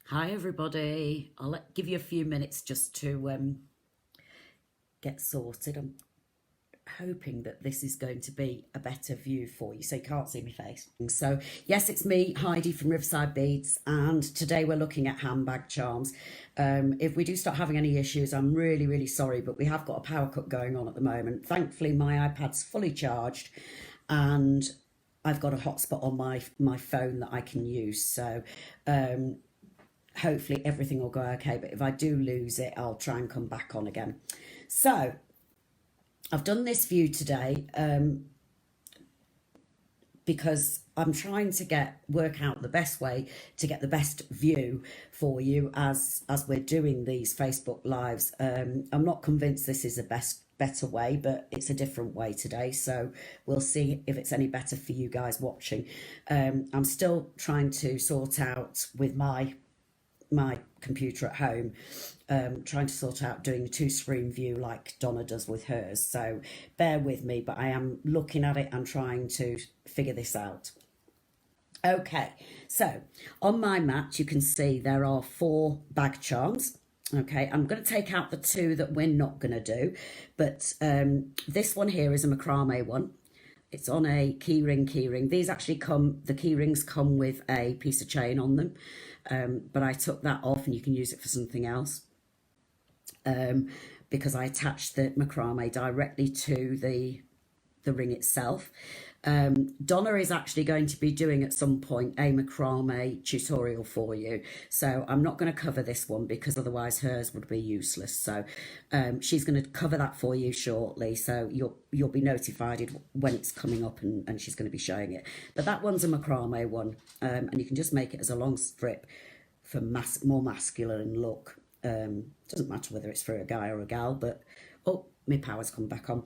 Hi everybody. Give you a few minutes just to get sorted. I'm hoping that this is going to be a better view for you so you can't see my face. So yes, it's me, Heidi from Riverside Beads, and today we're looking at handbag charms. If we do start having any issues, I'm really sorry, but we have got a power cut going on at the moment. Thankfully my iPad's fully charged and I've got a hotspot on my phone that I can use. So hopefully everything will go okay, but if I do lose it, I'll try and come back on again. So I've done this view today because I'm trying to work out the best way to get the best view for you as we're doing these Facebook lives. I'm not convinced this is the better way, but it's a different way today, so we'll see if it's any better for you guys watching. I'm still trying to sort out with my computer at home, trying to sort out doing a two-screen view like Donna does with hers. So bear with me, but I am looking at it and trying to figure this out. Okay, so on my mat you can see there are 4 bag charms. Okay, I'm going to take out the 2 that we're not going to do, but this one here is a macrame one. It's on a keyring. These actually the key rings come with a piece of chain on them, but I took that off and you can use it for something else, because I attached the macrame directly to the ring itself. Donna is actually going to be doing at some point a macrame tutorial for you, so I'm not going to cover this one because otherwise hers would be useless. So she's going to cover that for you shortly, so you'll be notified when it's coming up, and she's going to be showing it. But that one's a macrame one, and you can just make it as a long strip for more masculine look. Doesn't matter whether it's for a guy or a gal, but oh, my power's come back on.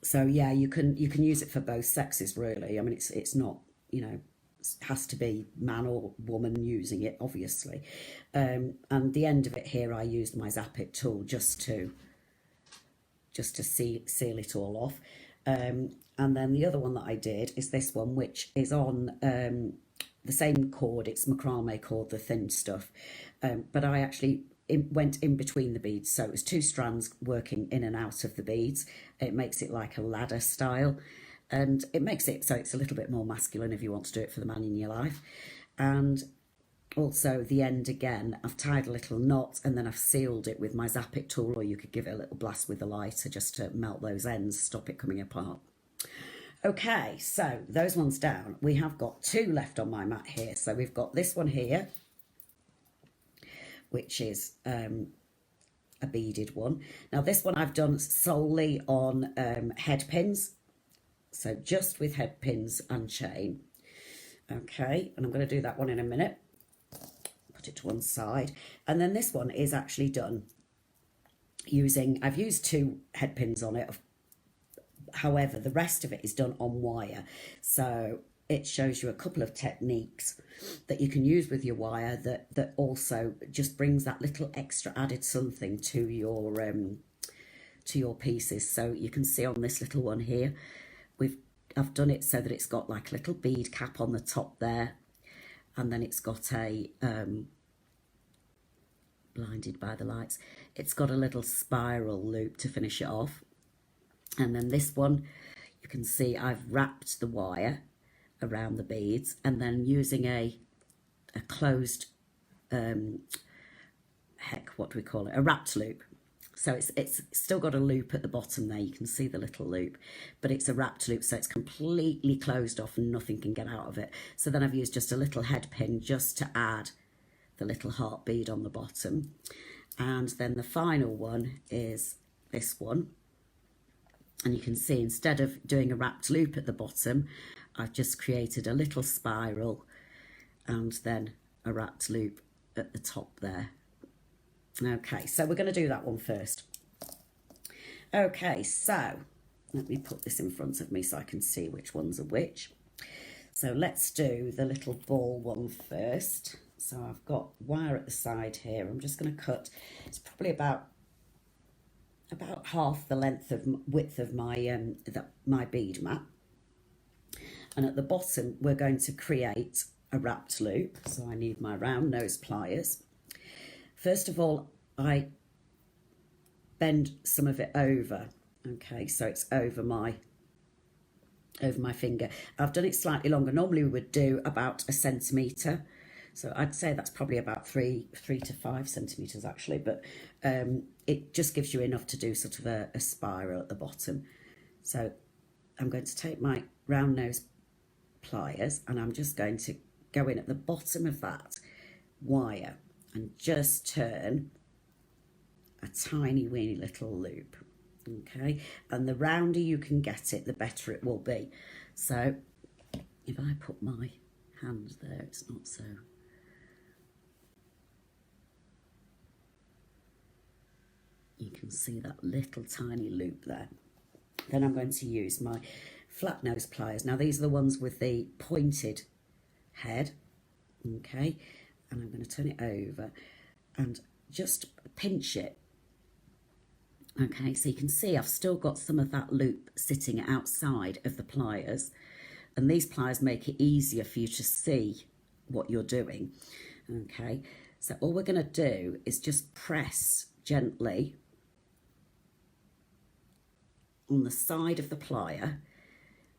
So yeah, you can use it for both sexes really. I mean, it's not, you know, it has to be man or woman using it, obviously. And the end of it here, I used my Zap It tool just to seal it all off. And then the other one that I did is this one, which is on the same cord. It's macrame cord, the thin stuff, but I actually went in between the beads, so it was 2 strands working in and out of the beads. It makes it like a ladder style, and it makes it so it's a little bit more masculine if you want to do it for the man in your life. And also the end again, I've tied a little knot and then I've sealed it with my Zap It tool, or you could give it a little blast with the lighter just to melt those ends, stop it coming apart. Okay, so those ones down. We have got 2 left on my mat here. So we've got this one here, which is a beaded one. Now this one I've done solely on head pins, so just with head pins and chain. Okay, and I'm going to do that one in a minute. Put it to one side. And then this one is actually done using, I've used 2 head pins on it. However, the rest of it is done on wire. So it shows you a couple of techniques that you can use with your wire that also just brings that little extra added something to your pieces. So you can see on this little one here, I've done it so that it's got like a little bead cap on the top there, and then it's got a blinded by the lights, it's got a little spiral loop to finish it off. And then this one, you can see I've wrapped the wire around the beads, and then using a closed what do we call it, a wrapped loop. So it's still got a loop at the bottom there, you can see the little loop, but it's a wrapped loop, so it's completely closed off and nothing can get out of it. So then I've used just a little head pin just to add the little heart bead on the bottom. And then the final one is this one. And you can see instead of doing a wrapped loop at the bottom, I've just created a little spiral and then a wrapped loop at the top there. Okay, so we're going to do that one first. Okay, so let me put this in front of me so I can see which ones are which. So let's do the little ball one first. So I've got wire at the side here. I'm just going to cut, it's probably about half the width of my bead mat, and at the bottom we're going to create a wrapped loop, so I need my round nose pliers. First of all, I bend some of it over, okay, so it's over my finger. I've done it slightly longer. Normally we would do about 1 centimetre, so I'd say that's probably about 3 to 5 centimetres actually, but it just gives you enough to do sort of a spiral at the bottom. So I'm going to take my round nose pliers and I'm just going to go in at the bottom of that wire and just turn a tiny weeny little loop, okay, and the rounder you can get it, the better it will be. So if I put my hand there, it's not so, you can see that little tiny loop there. Then I'm going to use my flat nose pliers. Now these are the ones with the pointed head, okay, and I'm going to turn it over and just pinch it. Okay, so you can see I've still got some of that loop sitting outside of the pliers, and these pliers make it easier for you to see what you're doing. Okay, so all we're going to do is just press gently on the side of the plier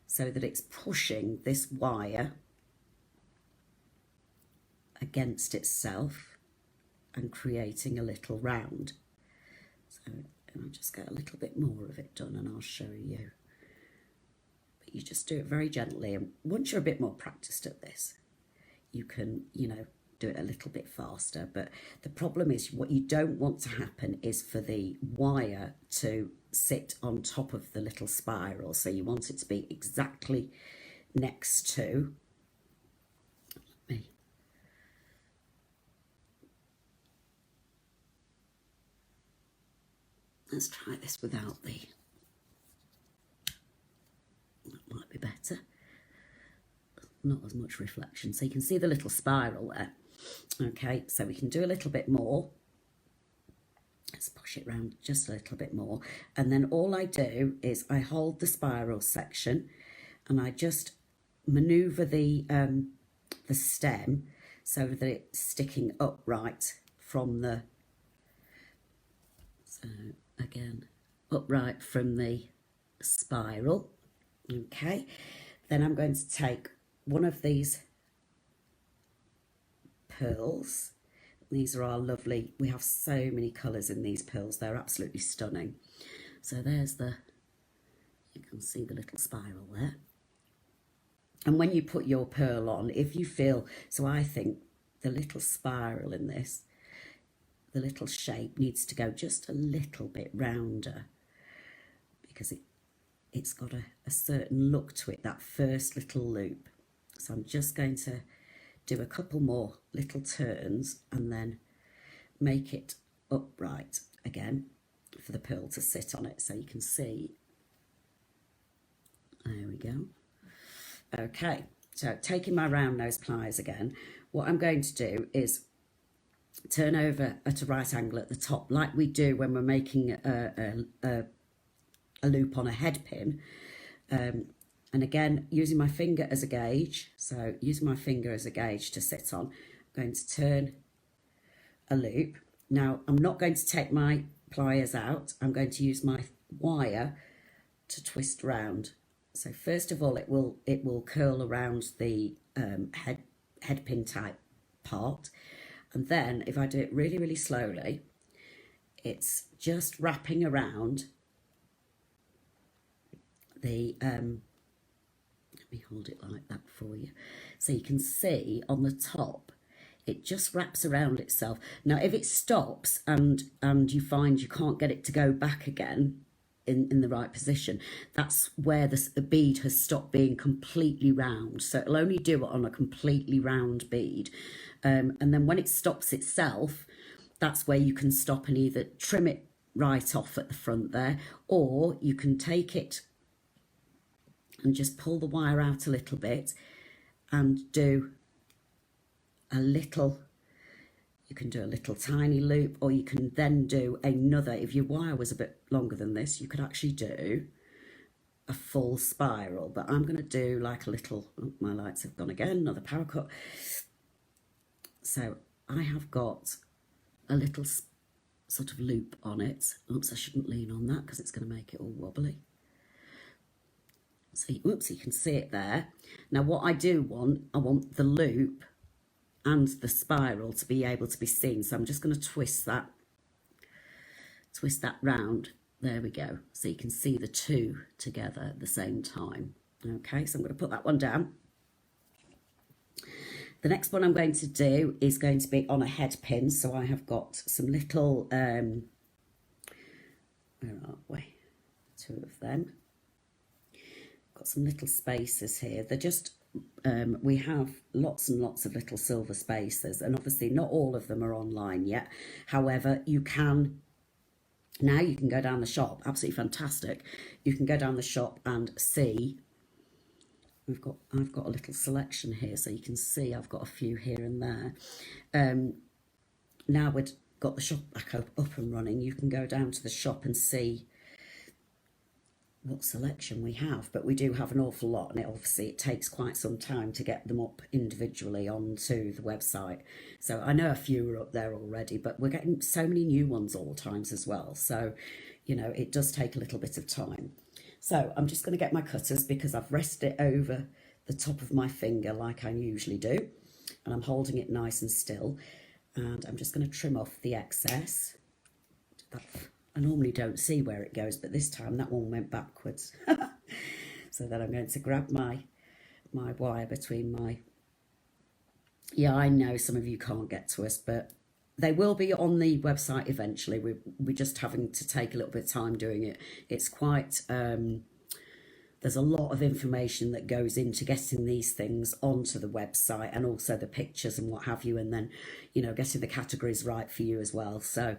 so that it's pushing this wire against itself and creating a little round. So I'll just get a little bit more of it done and I'll show you. But you just do it very gently, and once you're a bit more practiced at this, you can, you know, do it a little bit faster. But the problem is, what you don't want to happen is for the wire to sit on top of the little spiral. So you want it to be exactly next to me. Let's try this without the, that might be better. Not as much reflection. So you can see the little spiral there. Okay, so we can do a little bit more. Let's push it round just a little bit more. And then all I do is I hold the spiral section and I just manoeuvre the stem so that it's sticking upright from the, so again, upright from the spiral. Okay, then I'm going to take one of these pearls. These are our lovely, we have so many colours in these pearls, they're absolutely stunning. So there's the, you can see the little spiral there. And when you put your pearl on, if you feel, so I think the little spiral in this, the little shape needs to go just a little bit rounder, because it's got a certain look to it, that first little loop. So I'm just going to do a couple more little turns and then make it upright again for the pearl to sit on it, so you can see. There we go. Okay, so taking my round nose pliers again, what I'm going to do is turn over at a right angle at the top, like we do when we're making a loop on a head pin. And again, using my finger as a gauge, so using my finger as a gauge to sit on, I'm going to turn a loop. Now, I'm not going to take my pliers out. I'm going to use my wire to twist round. So first of all, it will curl around the head pin type part. And then if I do it really, really slowly, it's just wrapping around the, let me hold it like that for you. So you can see on the top, it just wraps around itself. Now, if it stops and you find you can't get it to go back again in the right position, that's where the bead has stopped being completely round. So it'll only do it on a completely round bead. And then when it stops itself, that's where you can stop and either trim it right off at the front there, or you can take it and just pull the wire out a little bit and do a little, you can do a little tiny loop, or you can then do another, if your wire was a bit longer than this, you could actually do a full spiral, but I'm going to do like a little, oh, my lights have gone again, another power cut. So I have got a little sort of loop on it. Oops, I shouldn't lean on that because it's going to make it all wobbly. So, oops, you can see it there. Now what I do want, I want the loop and the spiral to be able to be seen. So I'm just going to twist that round. There we go. So you can see the two together at the same time. Okay, so I'm going to put that one down. The next one I'm going to do is going to be on a head pin. So I have got some little, where are we? Two of them. Got some little spacers here. They're just, we have lots and lots of little silver spacers, and obviously not all of them are online yet. However, you can, now you can go down the shop, absolutely fantastic. You can go down the shop and see, I've got a little selection here, so you can see I've got a few here and there. Now we've got the shop back up and running, you can go down to the shop and see what selection we have, but we do have an awful lot, and it takes quite some time to get them up individually onto the website. So I know a few are up there already, but we're getting so many new ones all the times as well, so you know it does take a little bit of time. So I'm just going to get my cutters, because I've rested it over the top of my finger like I usually do, and I'm holding it nice and still, and I'm just going to trim off the excess. I normally don't see where it goes, but this time that one went backwards. So then I'm going to grab my wire between my... Yeah, I know some of you can't get to us, but they will be on the website eventually. We're just having to take a little bit of time doing it. It's quite... there's a lot of information that goes into getting these things onto the website, and also the pictures and what have you, and then, you know, getting the categories right for you as well. So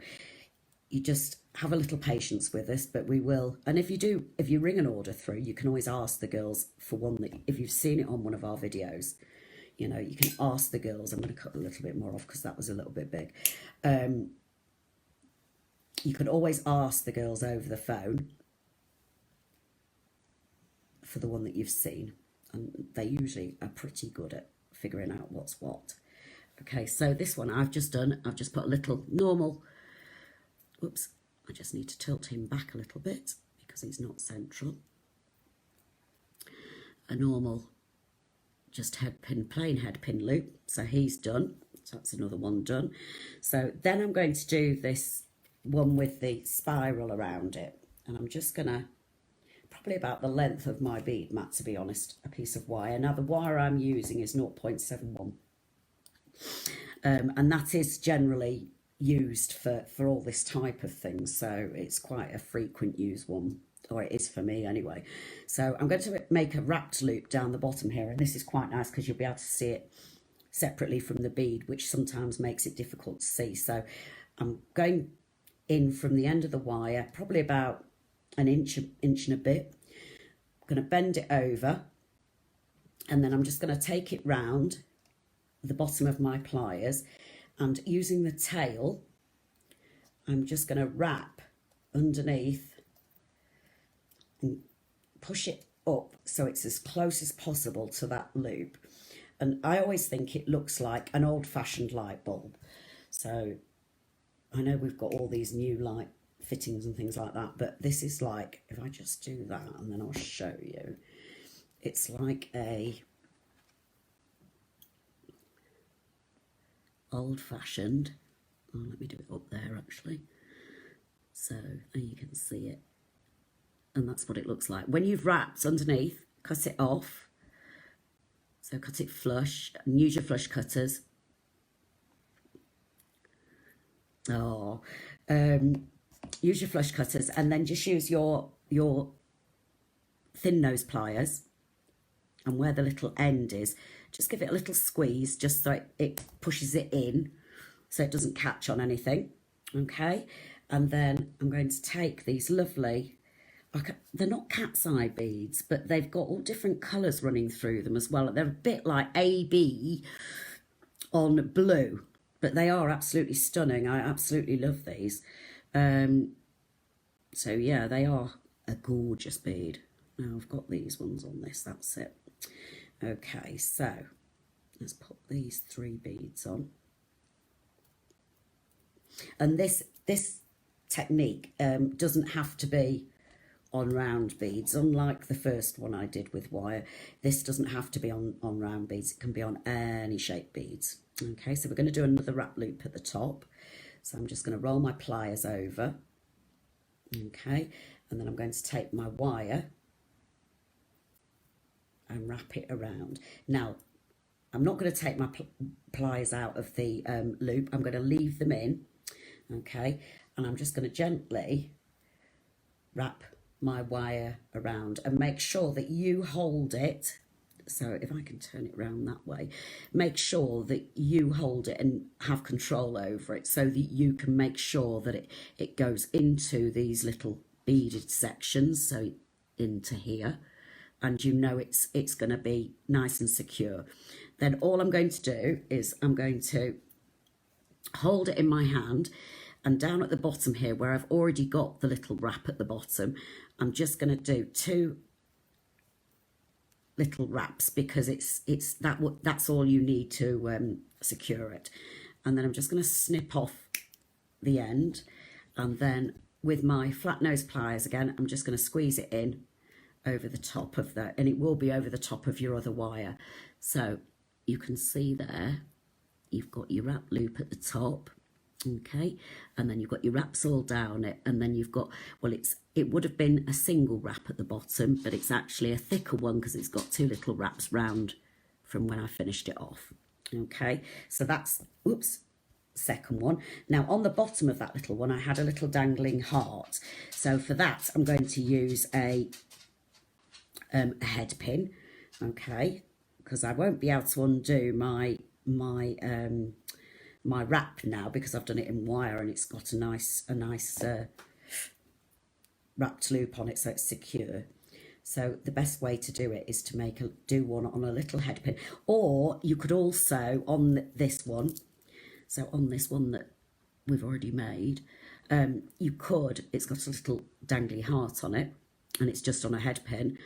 you just have a little patience with us, but we will. And if you ring an order through, you can always ask the girls for one that, if you've seen it on one of our videos, you know, you can ask the girls. I'm going to cut a little bit more off because that was a little bit big. You can always ask the girls over the phone for the one that you've seen, and they usually are pretty good at figuring out what's what. Okay, so this one I've just put a little normal, oops, I just need to tilt him back a little bit because he's not central. A normal, just plain head pin loop. So he's done. So that's another one done. So then I'm going to do this one with the spiral around it. And I'm just going to, probably about the length of my bead mat, to be honest, a piece of wire. Now the wire I'm using is 0.71. And that is generally used for all this type of thing, so it's quite a frequent use one, or it is for me anyway. So I'm going to make a wrapped loop down the bottom here, and this is quite nice because you'll be able to see it separately from the bead, which sometimes makes it difficult to see. So I'm going in from the end of the wire, probably about an inch and a bit. I'm going to bend it over, and then I'm just going to take it round the bottom of my pliers, and using the tail, I'm just going to wrap underneath and push it up so it's as close as possible to that loop. And I always think it looks like an old-fashioned light bulb. So I know we've got all these new light fittings and things like that, but this is like, if I just do that and then I'll show you, it's like a old-fashioned, oh, let me do it up there actually, so you can see it, and that's what it looks like. When you've wrapped underneath, cut it off, so cut it flush, and use your flush cutters. Use your flush cutters, and then just use your thin nose pliers, and where the little end is, just give it a little squeeze just so it pushes it in so it doesn't catch on anything. Okay, and then I'm going to take these lovely, they're not cat's eye beads, but they've got all different colours running through them as well. They're a bit like AB on blue, but they are absolutely stunning. I absolutely love these. So yeah, they are a gorgeous bead. Now I've got these ones on this, that's it. Okay, so let's put these 3 beads on. And this technique doesn't have to be on round beads. Unlike the first one I did with wire, this doesn't have to be on round beads. It can be on any shape beads. Okay, so we're going to do another wrap loop at the top. So I'm just going to roll my pliers over. Okay, and then I'm going to take my wire and wrap it around. Now, I'm not going to take my pliers out of the loop. I'm going to leave them in. Okay, and I'm just going to gently wrap my wire around and make sure that you hold it. So if I can turn it around that way, make sure that you hold it and have control over it so that you can make sure that it goes into these little beaded sections, so into here, and you know it's going to be nice and secure. Then all I'm going to do is I'm going to hold it in my hand, and down at the bottom here where I've already got the little wrap at the bottom, I'm just going to do 2 little wraps because that's all you need to secure it. And then I'm just going to snip off the end, and then with my flat nose pliers again, I'm just going to squeeze it in over the top of that, and it will be over the top of your other wire. So you can see there, you've got your wrap loop at the top. Okay, and then you've got your wraps all down it, and then you've got, well, it would have been a single wrap at the bottom, but it's actually a thicker one because it's got 2 little wraps round from when I finished it off. Okay, so that's, oops, second one. Now on the bottom of that little one, I had a little dangling heart. So for that, I'm going to use a head pin, okay, because I won't be able to undo my wrap now because I've done it in wire and it's got a nice wrapped loop on it, so it's secure. So the best way to do it is to do one on a little head pin, or you could also on this one. So on this one that we've already made, you could. It's got a little dangly heart on it, and it's just on a head pin.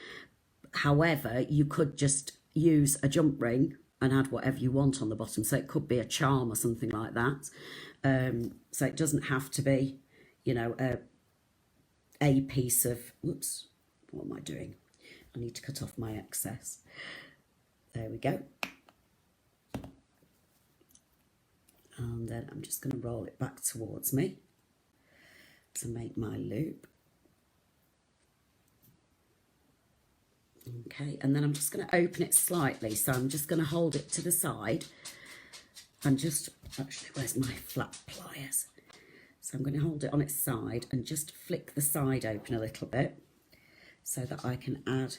However, you could just use a jump ring and add whatever you want on the bottom. So it could be a charm or something like that. So it doesn't have to be, you know, a piece of, whoops, what am I doing? I need to cut off my excess. There we go. And then I'm just going to roll it back towards me to make my loop. Okay, and then I'm just going to open it slightly. So I'm just going to hold it to the side and just, actually, where's my flat pliers? So I'm going to hold it on its side and just flick the side open a little bit so that I can add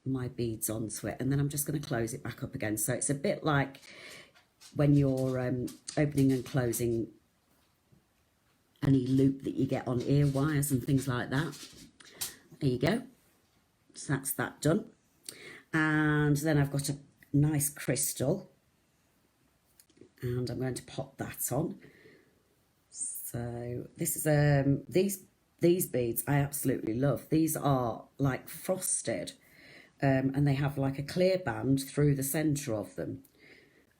my beads onto it. And then I'm just going to close it back up again. So it's a bit like when you're opening and closing any loop that you get on ear wires and things like that. There you go. So that's that done. And then I've got a nice crystal and I'm going to pop that on. So this is these beads I absolutely love. These are like frosted and they have like a clear band through the centre of them.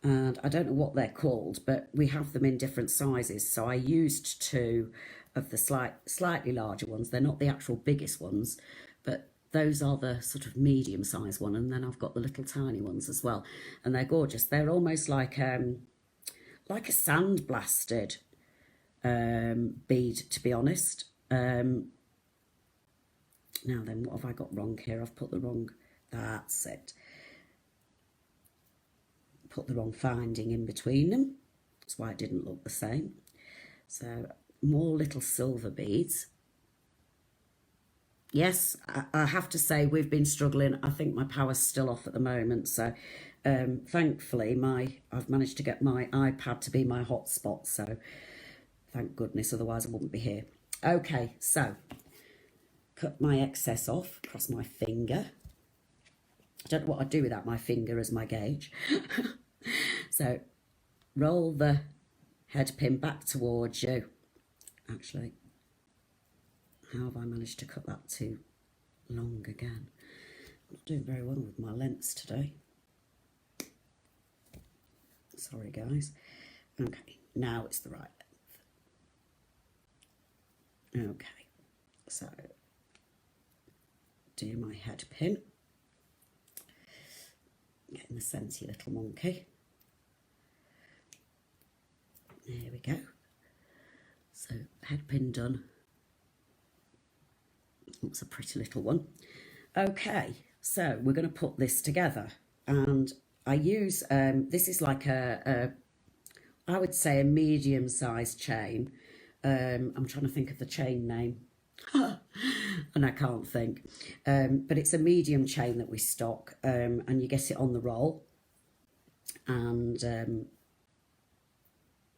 And I don't know what they're called, but we have them in different sizes. So I used 2 of the slightly larger ones. They're not the actual biggest ones, but those are the sort of medium sized one. And then I've got the little tiny ones as well. And they're gorgeous. They're almost like a sandblasted bead, to be honest. Now then, what have I got wrong here? I've put the wrong, that's it. Put the wrong finding in between them. That's why it didn't look the same. So more little silver beads. Yes, I have to say we've been struggling. I think my power's still off at the moment. So thankfully I've managed to get my iPad to be my hotspot. So thank goodness, otherwise I wouldn't be here. Okay, so cut my excess off across my finger. I don't know what I'd do without my finger as my gauge. So roll the head pin back towards you. Actually, how have I managed to cut that too long again. I'm not doing very well with my lengths today. Sorry, guys. Okay, now it's the right length. Okay, so do my head pin. Getting the scenty little monkey. There we go. So head pin done. Looks a pretty little one. Okay, so we're going to put this together, and I use this is like I would say a medium-sized chain. I'm trying to think of the chain name, and I can't think. But it's a medium chain that we stock, and you get it on the roll, and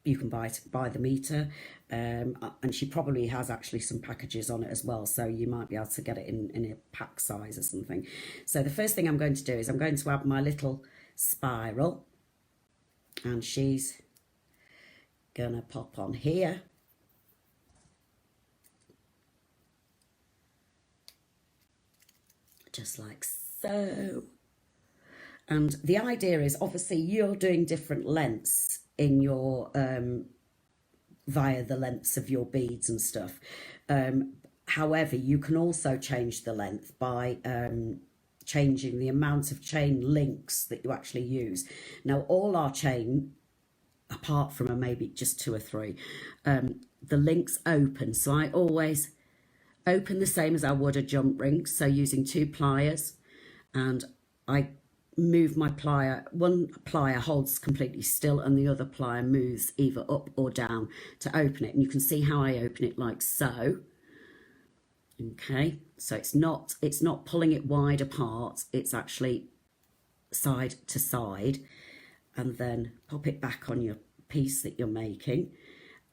you can buy the meter, and she probably has actually some packages on it as well, so you might be able to get it in a pack size or something. So the first thing I'm going to do is I'm going to add my little spiral, and she's gonna pop on here. Just like so. And the idea is, obviously you're doing different lengths in your via the lengths of your beads and stuff. However, you can also change the length by changing the amount of chain links that you actually use. Now, all our chain, apart from maybe just 2 or 3, the links open. So I always open the same as I would a jump ring. So using 2 pliers, and I move my plier. One plier holds completely still, and the other plier moves either up or down to open it. And you can see how I open it like so. Okay, so it's not pulling it wide apart. It's actually side to side, and then pop it back on your piece that you're making,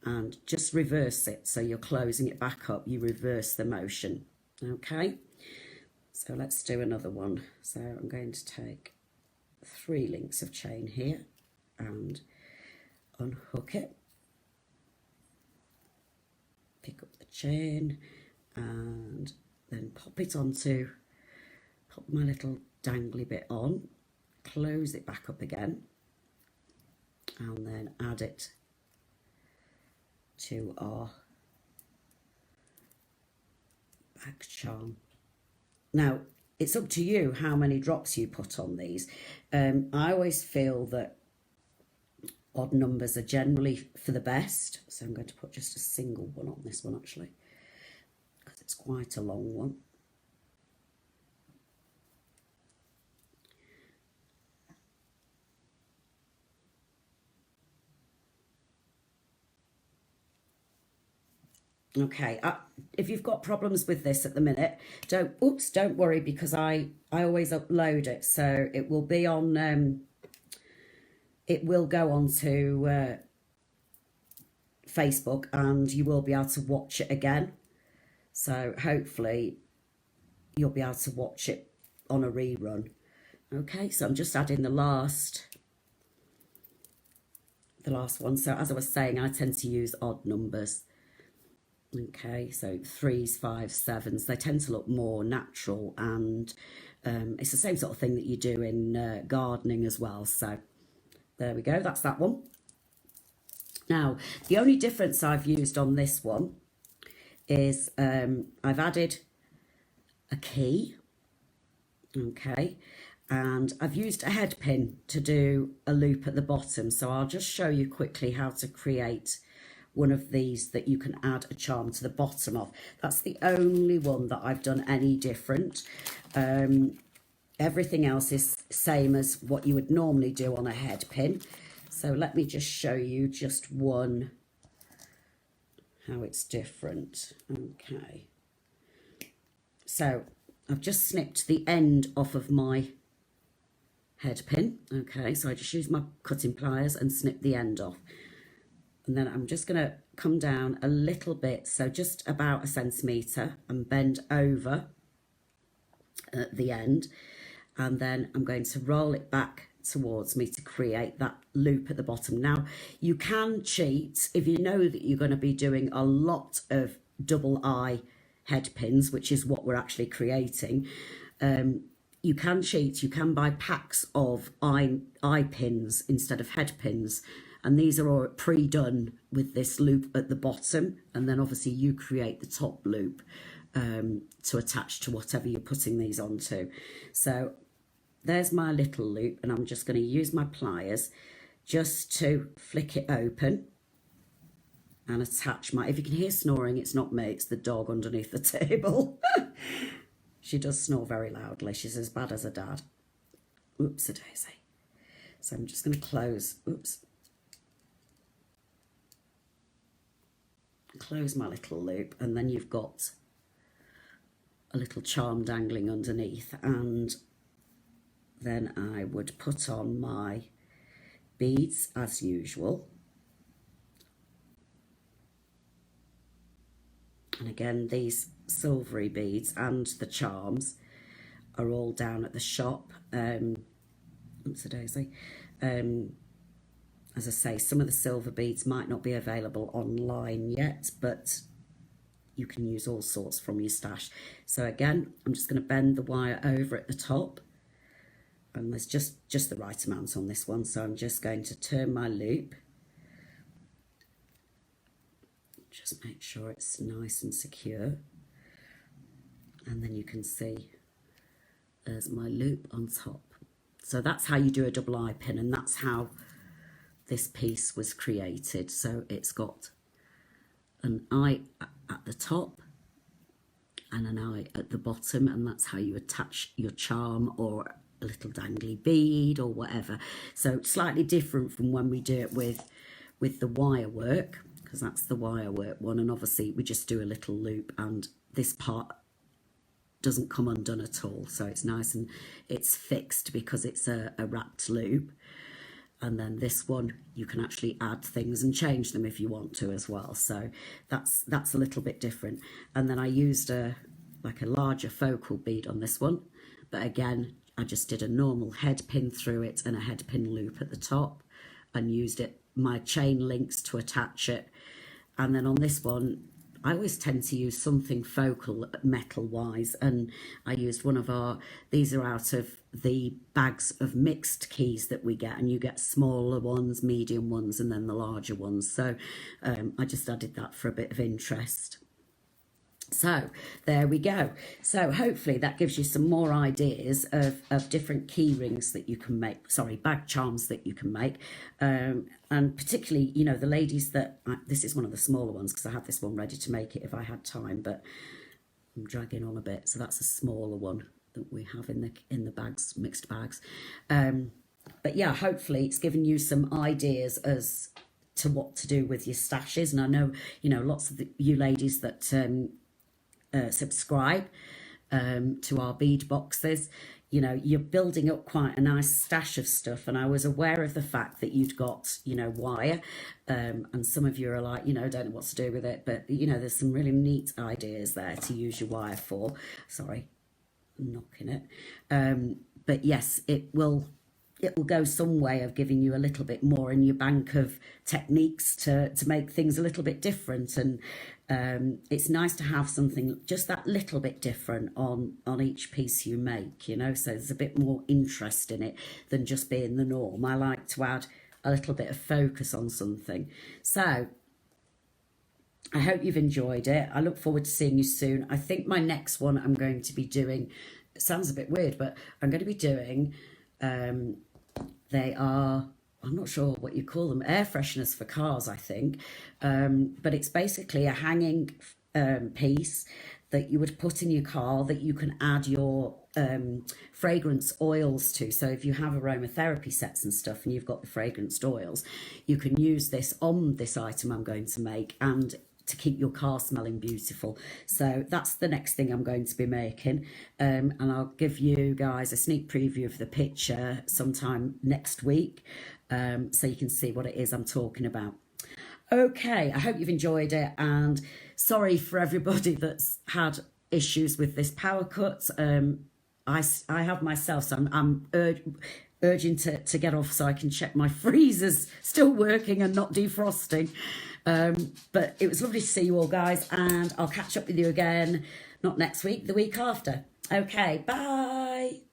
and just reverse it. So you're closing it back up. You reverse the motion. Okay. So let's do another one. So I'm going to take 3 links of chain here and unhook it. Pick up the chain and then pop my little dangly bit on, close it back up again, and then add it to our back charm. Now, it's up to you how many drops you put on these. I always feel that odd numbers are generally for the best. So I'm going to put just a single one on this one, actually, because it's quite a long one. Okay, if you've got problems with this at the minute, don't worry, because I always upload it, so it will be on, it will go on to Facebook, and you will be able to watch it again. So hopefully you'll be able to watch it on a rerun. Okay, so I'm just adding the last one. So as I was saying, I tend to use odd numbers. Okay, so 3s, 5s, 7s, they tend to look more natural, and it's the same sort of thing that you do in gardening as well. So there we go, that's that one. Now, the only difference I've used on this one is I've added a key, okay, and I've used a head pin to do a loop at the bottom. So I'll just show you quickly how to create one of these that you can add a charm to the bottom of. That's the only one that I've done any different. Everything else is same as what you would normally do on a head pin. So let me just show you just one, how it's different. Okay, so I've just snipped the end off of my head pin. Okay, so I just use my cutting pliers and snip the end off. And then I'm just going to come down a little bit, so just about 1 centimetre, and bend over at the end. And then I'm going to roll it back towards me to create that loop at the bottom. Now, you can cheat if you know that you're going to be doing a lot of double eye head pins, which is what we're actually creating. You can cheat, you can buy packs of eye pins instead of head pins. And these are all pre-done with this loop at the bottom. And then obviously you create the top loop to attach to whatever you're putting these onto. So there's my little loop, and I'm just going to use my pliers just to flick it open and attach my, if you can hear snoring, it's not me, it's the dog underneath the table. She does snore very loudly. She's as bad as her dad. Oops-a-daisy. So I'm just going to close my little loop, and then you've got a little charm dangling underneath, and then I would put on my beads as usual. And again, these silvery beads and the charms are all down at the shop. Oops-a-daisy. As I say, some of the silver beads might not be available online yet, but you can use all sorts from your stash. So again, I'm just going to bend the wire over at the top, and there's just the right amount on this one. So I'm just going to turn my loop. Just make sure it's nice and secure. And then you can see there's my loop on top. So that's how you do a double eye pin, and that's how this piece was created. So it's got an eye at the top and an eye at the bottom, and that's how you attach your charm or a little dangly bead or whatever. So slightly different from when we do it with the wire work, because that's the wire work one, and obviously we just do a little loop and this part doesn't come undone at all. So it's nice and it's fixed because it's a wrapped loop. And then this one, you can actually add things and change them if you want to as well. So that's a little bit different. And then I used like a larger focal bead on this one. But again, I just did a normal head pin through it and a head pin loop at the top, and used my chain links to attach it. And then on this one, I always tend to use something focal metal wise, and I used one of these are out of the bags of mixed keys that we get, and you get smaller ones, medium ones, and then the larger ones. So I just added that for a bit of interest. So there we go. So hopefully that gives you some more ideas of different key rings that you can make, bag charms that you can make. And particularly, you know, the ladies that, this is one of the smaller ones because I have this one ready to make it if I had time, but I'm dragging on a bit. So that's a smaller one that we have in the bags, mixed bags. But yeah, hopefully it's given you some ideas as to what to do with your stashes. And I know, you know, lots of you ladies that subscribe to our bead boxes, you know, you're building up quite a nice stash of stuff, and I was aware of the fact that you'd got, you know, wire, and some of you are like, you know, don't know what to do with it, but you know, there's some really neat ideas there to use your wire for. Sorry, I'm knocking it. But yes, it will go some way of giving you a little bit more in your bank of techniques to make things a little bit different. And it's nice to have something just that little bit different on each piece you make, you know, so there's a bit more interest in it than just being the norm. I like to add a little bit of focus on something. So I hope you've enjoyed it. I look forward to seeing you soon. I think my next one I'm going to be doing, it sounds a bit weird, but I'm going to be doing they are, I'm not sure what you call them, air fresheners for cars, I think. But it's basically a hanging piece that you would put in your car that you can add your fragrance oils to. So if you have aromatherapy sets and stuff and you've got the fragranced oils, you can use this on this item I'm going to make and to keep your car smelling beautiful. So that's the next thing I'm going to be making, and I'll give you guys a sneak preview of the picture sometime next week, so you can see what it is I'm talking about. Okay, I hope you've enjoyed it, and sorry for everybody that's had issues with this power cut. I have myself, so I'm urging to get off so I can check my freezer's still working and not defrosting. But it was lovely to see you all, guys, and I'll catch up with you again, not next week, the week after. Okay, bye.